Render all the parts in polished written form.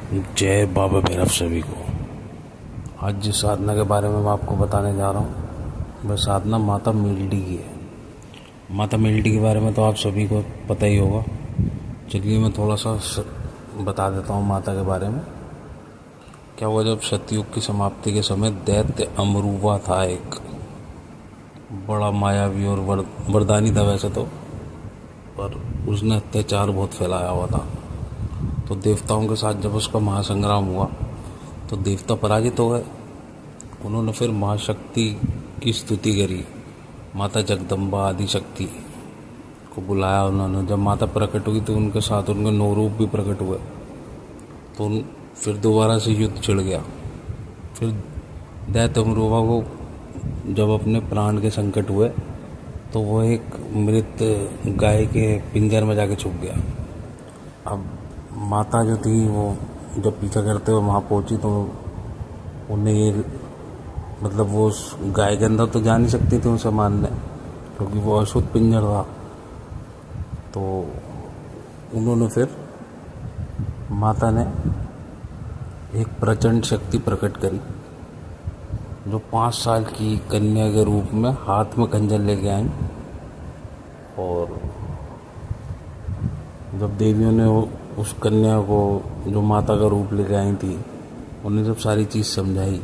जय बाबा भैरव सभी को। आज जिस साधना के बारे में मैं आपको बताने जा रहा हूँ वह साधना माता मेलडी की है। माता मेलडी के बारे में तो आप सभी को पता ही होगा। चलिए मैं थोड़ा सा बता देता हूँ माता के बारे में। क्या हुआ, जब सतयुग की समाप्ति के समय दैत्य अमरूवा था, एक बड़ा मायावी और वरदानी था वैसे तो, पर उसने अत्याचार बहुत फैलाया हुआ था। तो देवताओं के साथ जब उसका महासंग्राम हुआ तो देवता पराजित हो गए। उन्होंने फिर महाशक्ति की स्तुति करी, माता जगदम्बा आदि शक्ति को बुलाया उन्होंने। जब माता प्रकट हुई तो उनके साथ उनके 9 रूप भी प्रकट हुए। तो फिर दोबारा से युद्ध छिड़ गया। फिर दैत्य अमरूवा को जब अपने प्राण के संकट हुए तो वो एक मृत गाय के पिंजर में जाके छुप गया। अब माता जो थी वो जब पीछा करते हुए वहाँ पहुँची तो उन्हें ये मतलब वो उस गाय के अंदर तो जा नहीं सकती थी उसे मारने, क्योंकि वो अशुद्ध पिंजर था। तो उन्होंने फिर माता ने एक प्रचंड शक्ति प्रकट करी, जो 5 साल की कन्या के रूप में हाथ में खंजर लेके आई। और जब देवियों ने उस कन्या को जो माता का रूप लेके आई थी, उन्हें जब सारी चीज़ समझाई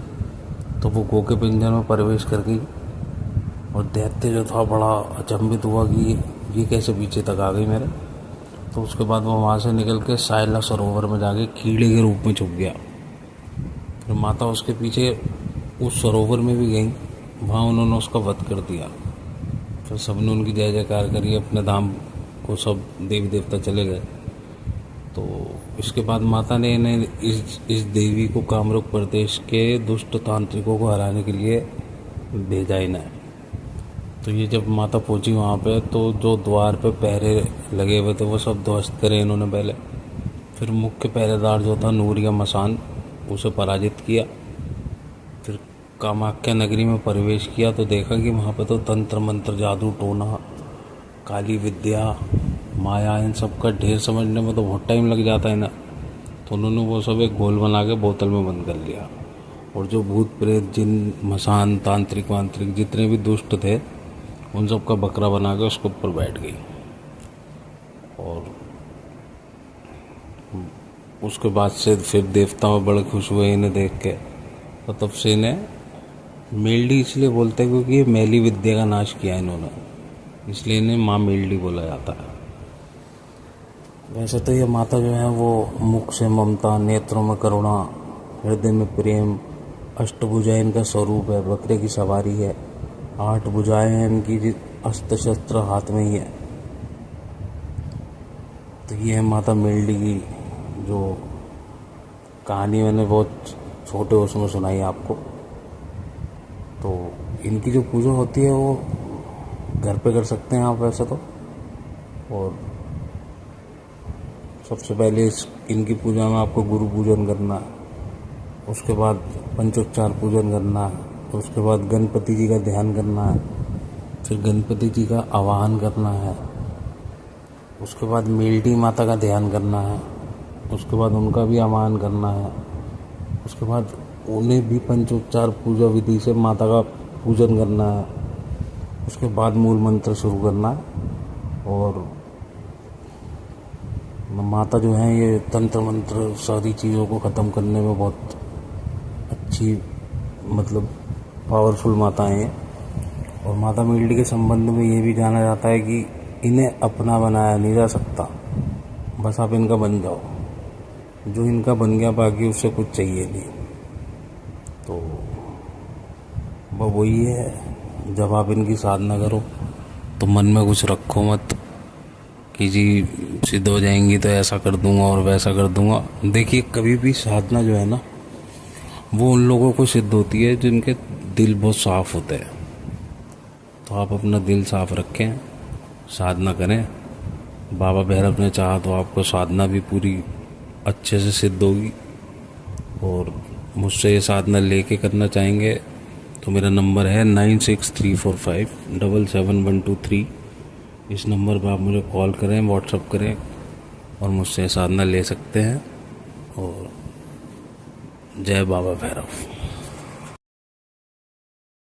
तो वो गो के पिंजर में प्रवेश कर गई। और दैत्य जो था बड़ा अचंभित हुआ कि ये कैसे पीछे तक आ गई मेरे। तो उसके बाद वो वहाँ से निकल के साइला सरोवर में जाके कीड़े के रूप में छुप गया। फिर माता उसके पीछे उस सरोवर में भी गई, वहाँ उन्होंने उसका वध कर दिया। फिर सबने उनकी जय जयकार करी, अपने धाम को सब देवी देवता चले गए। तो इसके बाद माता ने इन्हें इस देवी को कामरूप प्रदेश के दुष्ट तांत्रिकों को हराने के लिए भेजा इन्हें। तो ये जब माता पहुंची वहाँ पे तो जो द्वार पे पहरे लगे हुए थे वो सब ध्वस्त करे इन्होंने पहले। फिर मुख्य पहरेदार जो था नूरिया मसान, उसे पराजित किया। फिर कामाख्या नगरी में प्रवेश किया तो देखा कि वहाँ पे तो तंत्र मंत्र, जादू टोना, काली विद्या, माया, इन सब का ढेर समझने में तो बहुत टाइम लग जाता है ना। तो उन्होंने वो सब एक घोल बना के बोतल में बंद कर लिया। और जो भूत प्रेत, जिन, मसान, तांत्रिक वांत्रिक जितने भी दुष्ट थे, उन सब का बकरा बना के उसके ऊपर बैठ गई। और उसके बाद से फिर देवता बड़े खुश हुए इन्हें देख के। तो तब से इन्हें मेलडी इसलिए बोलते हैं क्योंकि ये मैली विद्या का नाश किया इन्होंने, इसलिए इन्हें माँ मेलडी बोला जाता है। वैसे तो ये माता जो है वो मुख से ममता, नेत्रों में करुणा, हृदय में प्रेम, अष्टभुजाएं इनका स्वरूप है, बकरे की सवारी है, 8 भुजाएं हैं इनकी, अस्त्र शस्त्र हाथ में ही है। तो ये है माता मेलडी की जो कहानी मैंने बहुत छोटे उसमें सुनाई आपको। तो इनकी जो पूजा होती है वो घर पे कर सकते हैं आप वैसे तो। और सबसे पहले इनकी पूजा में आपको गुरु पूजन करना है, उसके बाद पंचोपचार पूजन करना है, उसके बाद गणपति जी का ध्यान करना है, फिर गणपति जी का आवाहन करना है, उसके बाद मेलडी माता का ध्यान करना है, उसके बाद उनका भी आवाहन करना है, उसके बाद उन्हें भी पंचोपचार पूजा विधि से माता का पूजन करना है, उसके बाद मूल मंत्र शुरू करना है। और माता जो है ये तंत्र मंत्र सारी चीज़ों को ख़त्म करने में बहुत अच्छी मतलब पावरफुल माताएं हैं। और माता मेलडी के संबंध में ये भी जाना जाता है कि इन्हें अपना बनाया नहीं जा सकता, बस आप इनका बन जाओ। जो इनका बन गया बाकी उससे कुछ चाहिए नहीं। तो वह वही है, जब आप इनकी साधना करो तो मन में कुछ रखो मत कि जी सिद्ध हो जाएंगी तो ऐसा कर दूंगा और वैसा कर दूंगा। देखिए कभी भी साधना जो है ना वो उन लोगों को सिद्ध होती है जिनके दिल बहुत साफ होते हैं। तो आप अपना दिल साफ रखें, साधना करें। बाबा भैरव ने चाहा तो आपको साधना भी पूरी अच्छे से सिद्ध होगी। और मुझसे ये साधना लेके करना चाहेंगे तो मेरा नंबर है 9634577123। इस नंबर पर आप मुझे कॉल करें, व्हाट्सअप करें और मुझसे साधना ले सकते हैं। और जय बाबा भैरव।